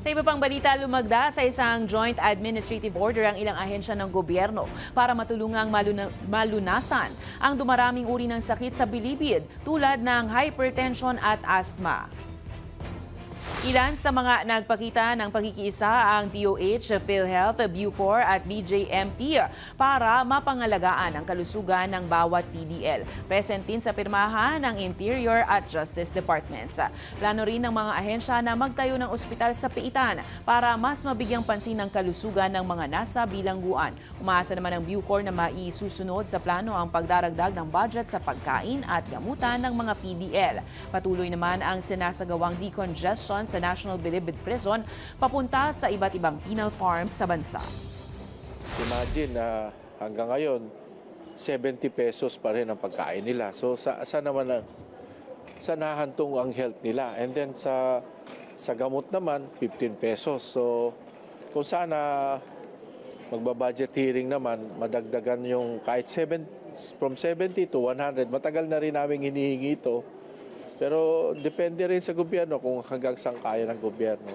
Sa iba pang balita, lumagda sa isang joint administrative order ang ilang ahensya ng gobyerno para matulungang malunasan ang dumaraming uri ng sakit sa bilibid tulad ng hypertension at asthma. Ilan sa mga nagpakita ng pagkikiisa ang DOH, PhilHealth, Bucor at BJMP para mapangalagaan ang kalusugan ng bawat PDL. Present din sa pirmahan ng Interior at Justice Departments. Plano rin ng mga ahensya na magtayo ng ospital sa Piitan para mas mabigyang pansin ang kalusugan ng mga nasa bilangguan. Umaasa naman ang Bucor na maisusunod sa plano ang pagdaragdag ng budget sa pagkain at gamutan ng mga PDL. Patuloy naman ang sinasagawang decongestion sa National Bilibid Prison papunta sa iba't ibang penal farms sa bansa. Imagine na hanggang ngayon, 70 pesos pa rin ang pagkain nila. So saan nahantong ang health nila? And then sa gamot naman, 15 pesos. So kung sana magbabudget hearing naman, madagdagan yung kahit from 70 to 100, matagal na rin namin hinihingi ito. Pero depende rin sa gobyerno kung hanggang saan kaya ng gobyerno.